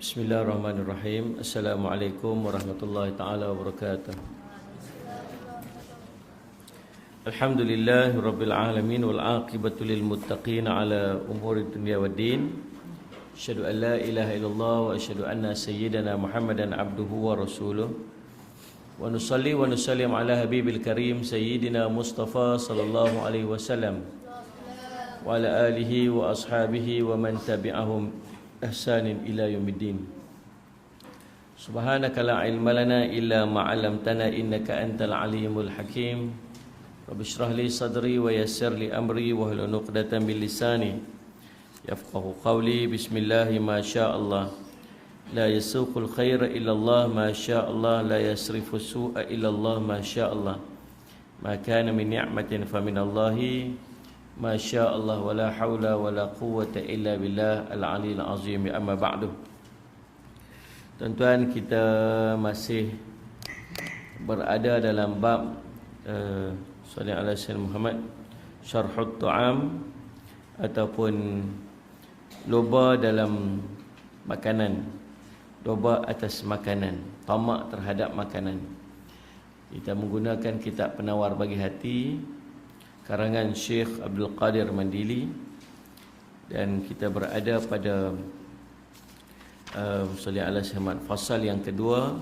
Bismillahirrahmanirrahim. Assalamualaikum warahmatullahi taala wabarakatuh. Alhamdulillahi rabbil alamin wal aqibatu lil muttaqin ala umuri dunya waddin. Asyhadu an la ilaha illallah wa asyhadu anna sayyidana Muhammadan abduhu wa rasuluh. Wa nusalli wa nusallim ala habibil karim sayyidina Mustafa sallallahu alaihi wasallam wa ala alihi wa ashabihi wa man tabi'ahum ihsanin ila yaumiddin. Subhanaka la ilma lana illa ma 'allamtana innaka antal alimul hakim. Rabbi shrah li sadri wa yassir li amri wa hlul 'uqdatam min lisani yafqahu qawli. Bismillah ma syaa Allah. La yasuqul khaira illa Allah ma syaa Allah, la yasrifu su'a illa Allah ma syaa Allah. Ma kana min ni'matin fa min Allahi Masya Allah, wa la hawla wa la quwwata illa billah al-aliyil azim. Amma ba'du. Tuan-tuan, kita masih berada dalam bab Salih ala Sayyidina Muhammad, Syarhut Ta'am, ataupun loba dalam makanan, loba atas makanan, tamak terhadap makanan. Kita menggunakan kitab Penawar Bagi Hati karangan Syekh Abdul Qadir Mandili, dan kita berada pada Salih ala Muhammad fasal yang kedua,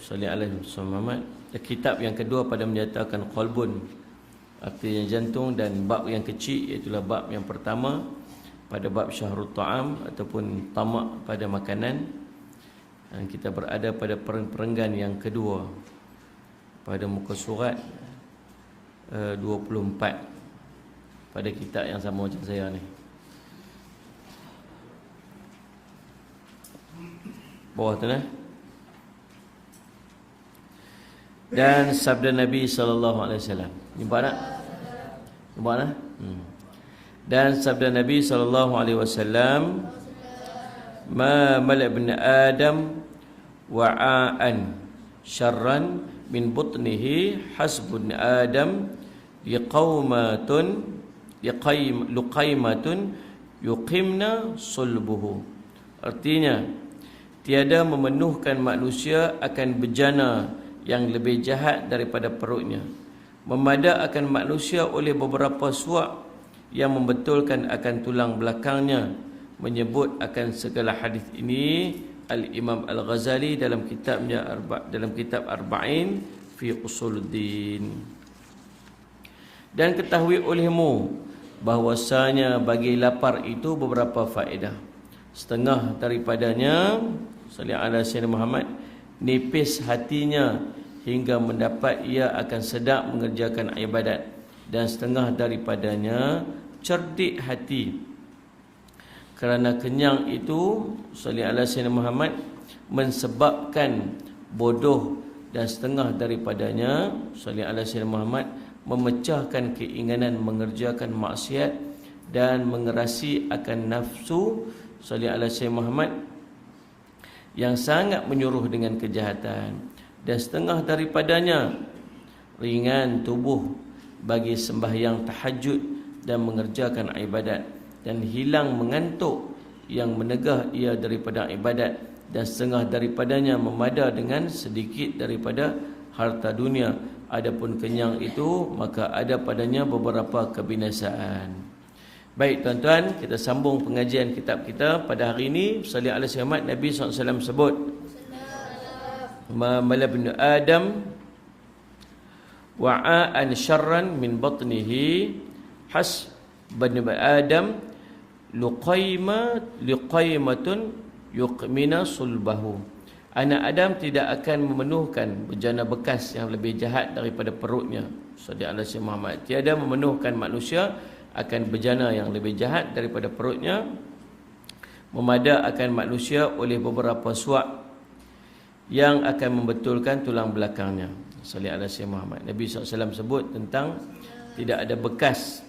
Salih ala Muhammad, kitab yang kedua pada menyatakan qalbun, artinya jantung, dan bab yang kecil iaitu bab yang pertama pada bab Syahrut Ta'am ataupun tamak pada makanan. Dan kita berada pada perenggan yang kedua pada muka surat 24 pada kitab yang sama macam saya ni. Bawah tu nah. Dan sabda Nabi sallallahu alaihi wasallam. Nampak tak? Nampak tak? Dan sabda Nabi sallallahu alaihi wasallam, ma mala ibn Adam wa'an syarran min butnihi hasbun Adam luqaimatun yuqimna sulbuhu. Artinya, tiada memenuhkan manusia akan bejana yang lebih jahat daripada perutnya. Memada akan manusia oleh beberapa suap yang membetulkan akan tulang belakangnya. Menyebut akan segala hadis ini Al-Imam Al-Ghazali dalam kitabnya dalam kitab Arba'in fi Usuluddin. Dan ketahui olehmu bahwasanya bagi lapar itu beberapa faedah. Setengah daripadanya, sallallahu alaihi wasallam Muhammad, nipis hatinya hingga mendapat ia akan sedap mengerjakan ibadat, dan setengah daripadanya cerdik hati. Kerana kenyang itu, sallallahu alaihi wasallam Muhammad, mensebabkan bodoh, dan setengah daripadanya, sallallahu alaihi wasallam Muhammad, memecahkan keinginan mengerjakan maksiat dan mengerasi akan nafsu, sallallahu alaihi wasallam Muhammad, yang sangat menyuruh dengan kejahatan. Dan setengah daripadanya ringan tubuh bagi sembahyang tahajud dan mengerjakan ibadat, dan hilang mengantuk yang menegah ia daripada ibadat, dan setengah daripadanya memada dengan sedikit daripada harta dunia. Adapun kenyang itu, maka ada padanya beberapa kebinasaan. Baik tuan-tuan, kita sambung pengajian kitab kita pada hari ini. Salih ala Muhammad, Nabi SAW sebut, ma mala ibn Adam wa'an syarran min batnihi hasban Adam luqaimatun yuqmina sulbahu. Anak Adam tidak akan memenuhkan bejana bekas yang lebih jahat daripada perutnya. Sallallahu alaihi wasallam Muhammad, tiada memenuhkan manusia akan bejana yang lebih jahat daripada perutnya. Memada akan manusia oleh beberapa suap yang akan membetulkan tulang belakangnya. Sallallahu alaihi wasallam Muhammad, Nabi SAW sebut tentang tidak ada bekas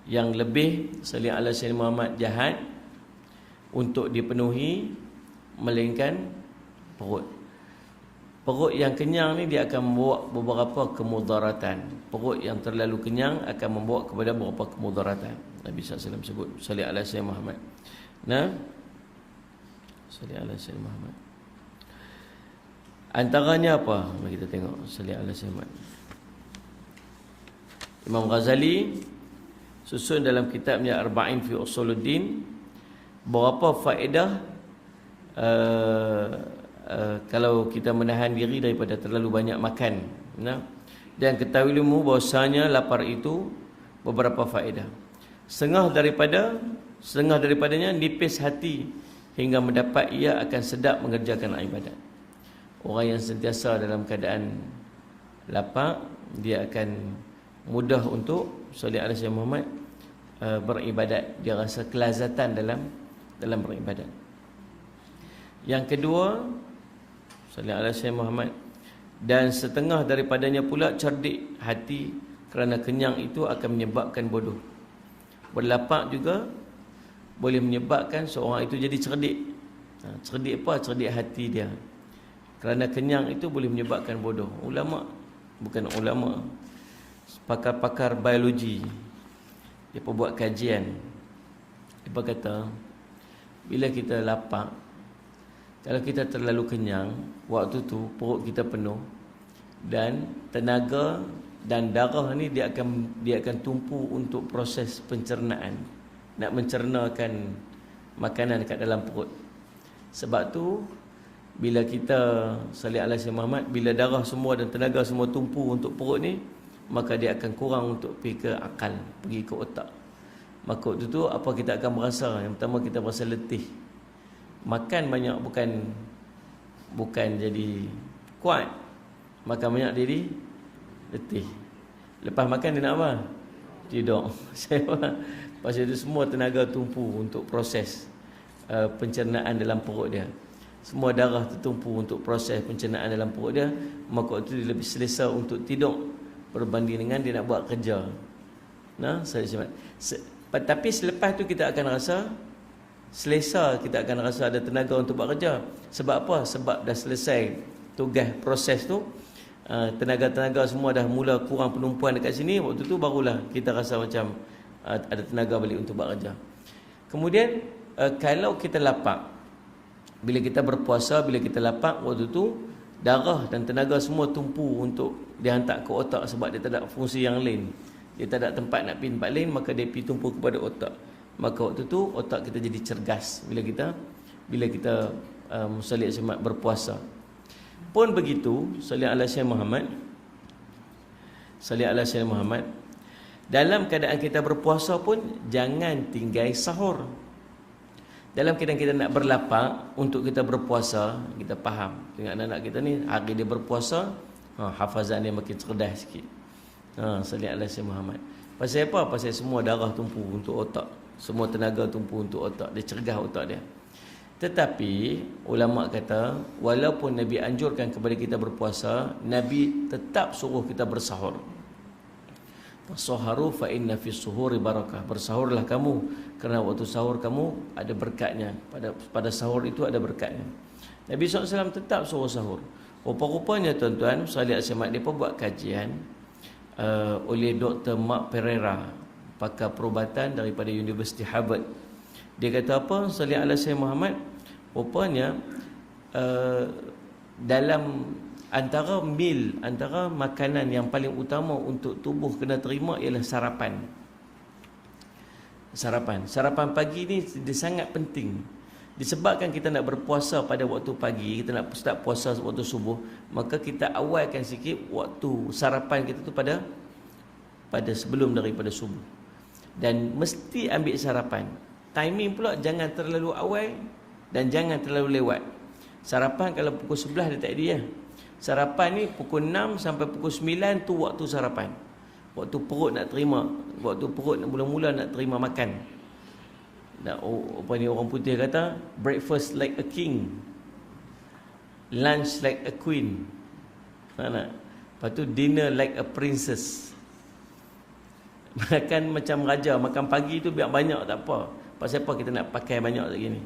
yang lebih, sallallahu alaihi wasallam Muhammad, jahat untuk dipenuhi melainkan perut. Perut yang kenyang ni dia akan membawa beberapa kemudaratan. Perut yang terlalu kenyang akan membawa kepada beberapa kemudaratan. Nabi SAW sebut, salli ala sayyidina Muhammad. Nah, salli ala sayyidina Muhammad. Antaranya apa? Mari kita tengok. Salli ala sayyidina Muhammad. Imam Ghazali susun dalam kitabnya Arba'in fi Usuluddin berapa faedah kalau kita menahan diri daripada terlalu banyak makan. Nah, dan ketahuimu bahwasanya lapar itu beberapa faedah. Setengah daripadanya nipis hati hingga mendapat ia akan sedap mengerjakan ibadat. Orang yang sentiasa dalam keadaan lapar, dia akan mudah untuk salli alaihi wasallam Muhammad beribadat. Dia rasa kelazatan dalam beribadat. Yang kedua, salli alaihi wasallam Muhammad, dan setengah daripadanya pula cerdik hati, kerana kenyang itu akan menyebabkan bodoh. Berlapar juga boleh menyebabkan seorang itu jadi cerdik. Cerdik apa? Cerdik hati dia. Kerana kenyang itu boleh menyebabkan bodoh. Pakar-pakar biologi, dia buat kajian. Dia kata, bila kita lapar, kalau kita terlalu kenyang, waktu tu perut kita penuh dan tenaga dan darah ni dia akan tumpu untuk proses pencernaan, nak mencernakan makanan dekat dalam perut. Sebab tu bila kita salli alaihi wasallam Muhammad, bila darah semua dan tenaga semua tumpu untuk perut ni, maka dia akan kurang untuk pergi ke akal, pergi ke otak. Maka waktu tu apa kita akan merasa? Yang pertama kita merasa letih. Makan banyak bukan jadi kuat. Makan banyak jadi letih. Lepas makan dia nak apa? Tidur. Pasal itu semua tenaga tumpu untuk proses pencernaan dalam perut dia. Semua darah tertumpu untuk proses pencernaan dalam perut dia. Maka waktu dia lebih selesa untuk tidur berbanding dengan dia nak buat kerja. Tapi selepas tu kita akan rasa selesa, kita akan rasa ada tenaga untuk buat kerja. Sebab apa? Sebab dah selesai tugas proses tu, tenaga-tenaga semua dah mula kurang penumpuan dekat sini. Waktu tu barulah kita rasa macam ada tenaga balik untuk buat kerja. Kemudian kalau kita lapar, bila kita berpuasa, bila kita lapar, waktu tu darah dan tenaga semua tumpu untuk dihantar ke otak. Sebab dia tak ada fungsi yang lain, dia tak ada tempat nak pergi tempat lain, maka dia pergi tumpu kepada otak. Maka waktu tu otak kita jadi cergas bila kita salli alaihi wasallam berpuasa. Pun begitu, salli alaihi wasallam Muhammad, salli alaihi wasallam Muhammad, dalam keadaan kita berpuasa pun jangan tinggal sahur. Dalam keadaan kita nak berlapar untuk kita berpuasa, kita faham dengan anak-anak kita ni, hari dia berpuasa, hafazan dia makin cerdas sikit. Salli alaihi wasallam Muhammad. Pasal apa? Pasal semua darah tumpu untuk otak, semua tenaga tumpu untuk otak. Dia cergah otak dia. Tetapi ulama kata, walaupun Nabi anjurkan kepada kita berpuasa, Nabi tetap suruh kita bersahur. Tasaharu fa inna fi suhuri barakah. Bersahurlah kamu, kerana waktu sahur kamu ada berkatnya. Pada sahur itu ada berkatnya. Nabi SAW tetap suruh sahur. Rupa-rupanya tuan-tuan, salli alaihi wasallam, dia pun buat kajian oleh Dr. Mark Pereira, pakar perubatan daripada University Harvard. Dia kata apa? Salli alaihi wasallam Muhammad, rupanya dalam antara makanan yang paling utama untuk tubuh kena terima ialah sarapan. Sarapan pagi ni dia sangat penting. Disebabkan kita nak berpuasa pada waktu pagi, kita nak start puasa waktu subuh, maka kita awalkan sikit waktu sarapan kita tu pada sebelum daripada subuh. Dan mesti ambil sarapan. Timing pula jangan terlalu awal dan jangan terlalu lewat. Sarapan kalau pukul 11 dia tak ada. Sarapan ni pukul 6 sampai pukul 9 tu waktu sarapan. Waktu perut nak terima, waktu perut mula-mula nak terima makan. Apa ni orang putih kata, breakfast like a king, lunch like a queen. Lepas tu dinner like a princess. Makan macam raja. Makan pagi tu biar banyak tak apa. Pasal apa kita nak pakai banyak lagi ni?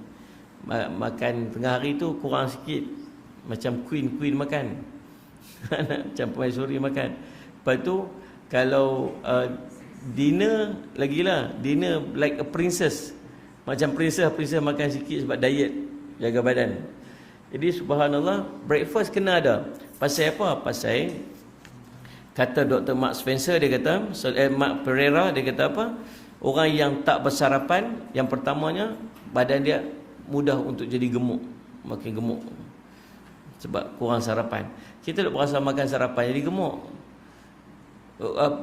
Makan tengah hari tu kurang sikit. macam queen makan. Macam permaisuri makan. Lepas tu kalau dinner lagilah, dinner like a princess. Macam princess makan sikit sebab diet, jaga badan. Jadi subhanallah, breakfast kena ada. Pasal apa? Pasal kata Dr. Mark Spencer, dia kata, Mark Pereira, dia kata apa? Orang yang tak bersarapan, yang pertamanya badan dia mudah untuk jadi gemuk, makin gemuk sebab kurang sarapan. Kita tak berasa makan sarapan jadi gemuk.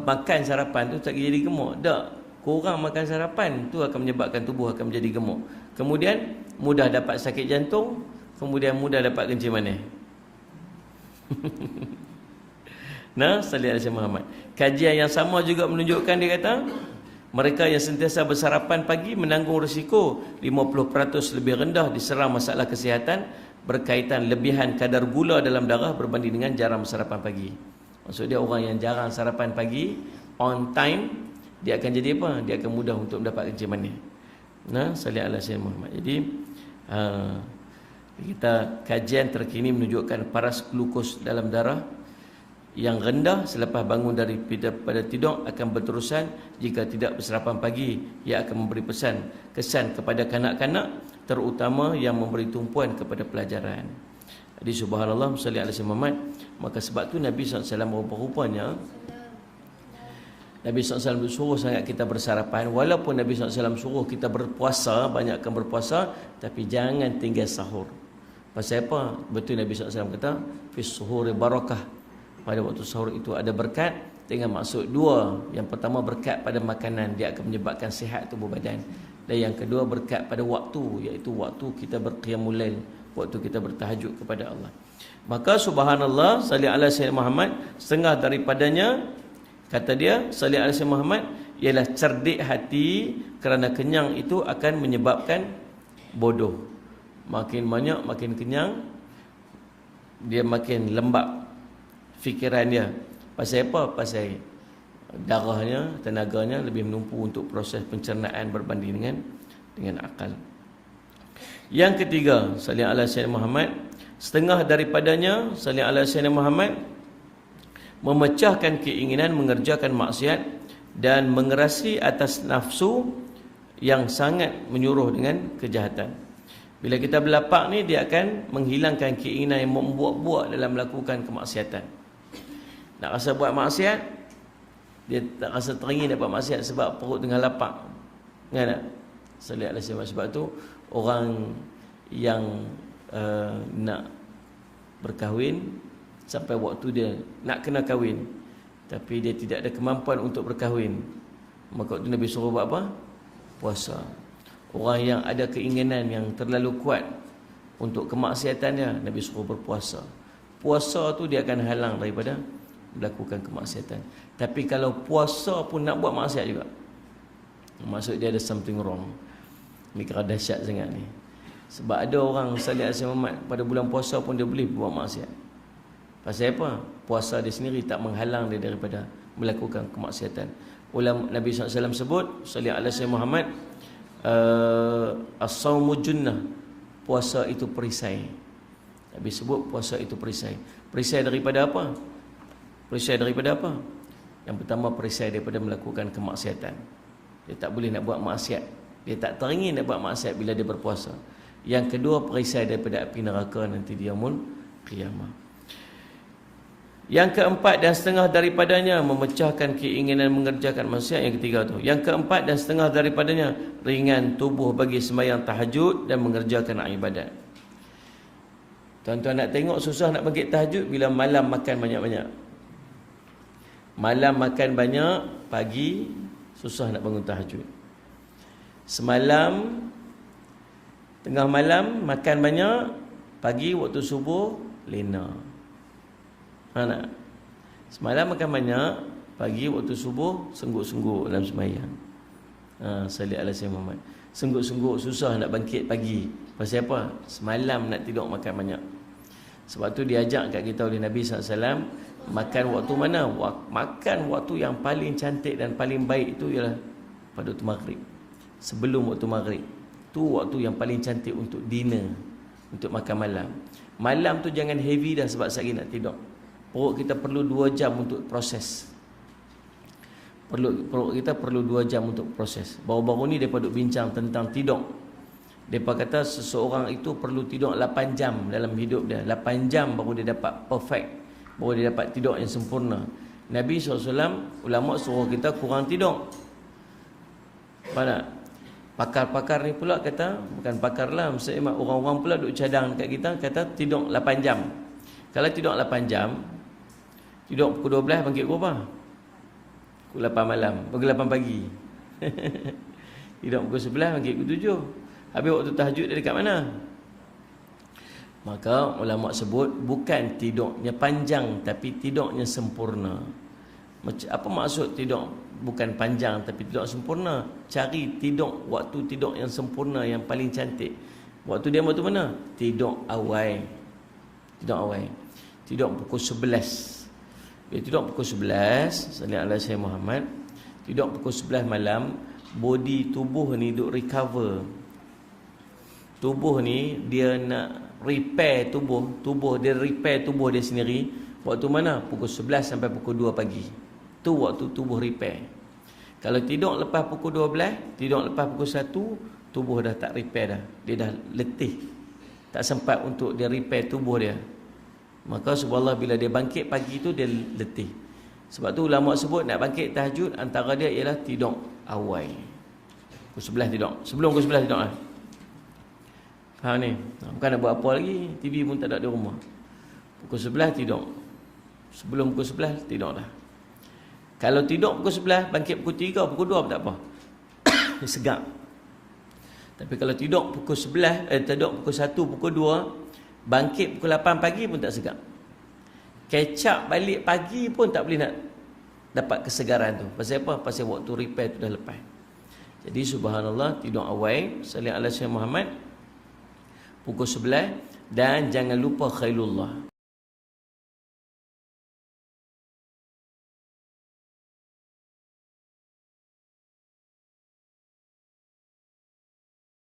Makan sarapan tu tak jadi gemuk. Tak, kurang makan sarapan tu akan menyebabkan tubuh akan menjadi gemuk. Kemudian mudah dapat sakit jantung, kemudian mudah dapat kencing manis. Nah, sallallahu alaihi Muhammad. Kajian yang sama juga menunjukkan, dia kata, mereka yang sentiasa bersarapan pagi menanggung risiko 50% lebih rendah diserang masalah kesihatan berkaitan lebihan kadar gula dalam darah berbanding dengan jarang bersarapan pagi. Maksud dia, orang yang jarang sarapan pagi on time, dia akan jadi apa? Dia akan mudah untuk mendapat kencing manis. Nah, sallallahu alaihi Muhammad. Jadi kita kajian terkini menunjukkan paras glukos dalam darah yang rendah selepas bangun daripada tidur akan berterusan jika tidak bersarapan pagi. Ia akan memberi kesan kepada kanak-kanak, terutama yang memberi tumpuan kepada pelajaran. Jadi subhanallah, sallallahu alaihi Muhammad. Maka sebab tu Nabi SAW rupa-rupanya, Nabi SAW suruh sangat kita bersarapan. Walaupun Nabi SAW suruh kita berpuasa, banyakkan berpuasa, tapi jangan tinggal sahur. Pasal apa? Betul Nabi SAW kata, fis suhuri barakah, pada waktu sahur itu ada berkat. Dengan maksud dua. Yang pertama, berkat pada makanan, dia akan menyebabkan sihat tubuh badan. Dan yang kedua, berkat pada waktu, iaitu waktu kita berqiyamul lail, waktu kita bertahajud kepada Allah. Maka subhanallah, sallallahu alaihi Muhammad, setengah daripadanya, kata dia, sallallahu alaihi Muhammad, ialah cerdik hati, kerana kenyang itu akan menyebabkan bodoh. Makin banyak, makin kenyang, dia makin lembab fikiran dia. Pasal apa? Pasal darahnya, tenaganya lebih menumpu untuk proses pencernaan berbanding dengan akal. Yang ketiga, sallallahu alaihi Muhammad, setengah daripadanya, sallallahu alaihi Muhammad, memecahkan keinginan mengerjakan maksiat dan mengerasi atas nafsu yang sangat menyuruh dengan kejahatan. Bila kita berlapak ni, dia akan menghilangkan keinginan yang membuat-buat dalam melakukan kemaksiatan. Nak rasa buat maksiat, dia tak rasa teringin dapat maksiat sebab perut tengah lapak. Kan tak? Sallallahu alaihi wasallam. Sebab tu orang yang nak berkahwin, sampai waktu dia nak kena kahwin, tapi dia tidak ada kemampuan untuk berkahwin, maka waktu Nabi suruh buat apa? Puasa. Orang yang ada keinginan yang terlalu kuat untuk kemaksiatannya, Nabi suruh berpuasa. Puasa tu dia akan halang daripada melakukan kemaksiatan. Tapi kalau puasa pun nak buat maksiat juga, maksud dia ada something wrong. Ni kira dahsyat sangat ni. Sebab ada orang sallallahu alaihi Muhammad pada bulan puasa pun dia boleh buat maksiat. Pasal apa? Puasa dia sendiri tak menghalang dia daripada melakukan kemaksiatan. Ulama Nabi SAW sebut, sallallahu alaihi Muhammad, as-saumu junnah, puasa itu perisai. Nabi sebut puasa itu perisai. Perisai daripada apa? Perisai daripada apa? Yang pertama, perisai daripada melakukan kemaksiatan. Dia tak boleh nak buat maksiat, dia tak teringin nak buat maksiat bila dia berpuasa. Yang kedua, perisai daripada api neraka nanti di yaumul qiyamah. Yang keempat dan setengah daripadanya, memecahkan keinginan mengerjakan maksiat. Yang ketiga tu. Yang keempat dan setengah daripadanya, ringan tubuh bagi sembahyang tahajud dan mengerjakan ibadat. Tuan-tuan nak tengok susah nak bangkit tahajud bila malam makan banyak-banyak. Malam makan banyak, pagi susah nak bangun tahajud. Semalam tengah malam makan banyak, pagi waktu subuh lena. Nak? Semalam makan banyak, pagi waktu subuh sengguk-sengguk dalam sembahyang. Sallallahu alaihi Muhammad. Sengguk-sengguk, susah nak bangkit pagi. Pasal apa? Semalam nak tidur makan banyak. Sebab tu diajak kat kita oleh Nabi SAW, makan waktu mana? Makan waktu yang paling cantik dan paling baik itu ialah pada waktu maghrib. Sebelum waktu maghrib. Tu waktu yang paling cantik untuk dinner. untuk makan malam. Malam tu jangan heavy dah sebab sehari nak tidur. Perut kita perlu 2 jam untuk proses. Perut kita perlu 2 jam untuk proses. Baru-baru ni mereka duk bincang tentang tidur. Mereka kata seseorang itu perlu tidur 8 jam dalam hidup dia. 8 jam baru dia dapat perfect, baru dia dapat tidur yang sempurna. Nabi SAW, ulama suruh kita kurang tidur. Mana? Pakar-pakar ni pula kata, bukan pakar lah, maksudnya orang-orang pula duk cadang dekat kita, kata tidur 8 jam. Kalau tidur 8 jam, tidur pukul 12, bangkit pukul apa? Pukul 8 malam, pukul 8 pagi. Tidur pukul 11, bangkit pukul 7. Habis waktu tahajud dia dekat mana? Maka ulama sebut bukan tidurnya panjang tapi tidurnya sempurna. Apa maksud tidur bukan panjang tapi tidur sempurna? Cari tidur, waktu tidur yang sempurna, yang paling cantik. Waktu dia waktu mana? Tidur awal. Tidur awal. Tidur pukul 11. Bila tidur pukul 11, sallallahu alaihi wasallam Muhammad, tidur pukul 11 malam, body tubuh ni duk recover. Tubuh ni dia nak repair tubuh dia repair tubuh dia sendiri. Waktu mana? Pukul 11 sampai pukul 2 pagi. Tu waktu tubuh repair. Kalau tidur lepas pukul 12, tidur lepas pukul 1, tubuh dah tak repair dah. Dia dah letih. Tak sempat untuk dia repair tubuh dia. Maka subhanallah bila dia bangkit pagi tu dia letih. Sebab tu ulama sebut nak bangkit tahajud antara dia ialah tidur awal. Pukul 11 tidur. Sebelum pukul 11 tidur lah. Faham ni? Bukan nak buat apa lagi. TV pun tak ada di rumah. Pukul 11 tidur. Sebelum pukul 11 tidur dah. Kalau tidur pukul 11, bangkit pukul 3, pukul 2 pun tak apa. Segap. Tapi kalau tidur pukul 11, tidur pukul 1, pukul 2, bangkit pukul 8 pagi pun tak segap. Catch up balik pagi pun tak boleh nak dapat kesegaran tu. Pasal apa? Pasal waktu repair tu dah lepas. Jadi subhanallah, tidur awal, sallallahu alaihi wasallam Muhammad, pukul 11, dan jangan lupa khairullah.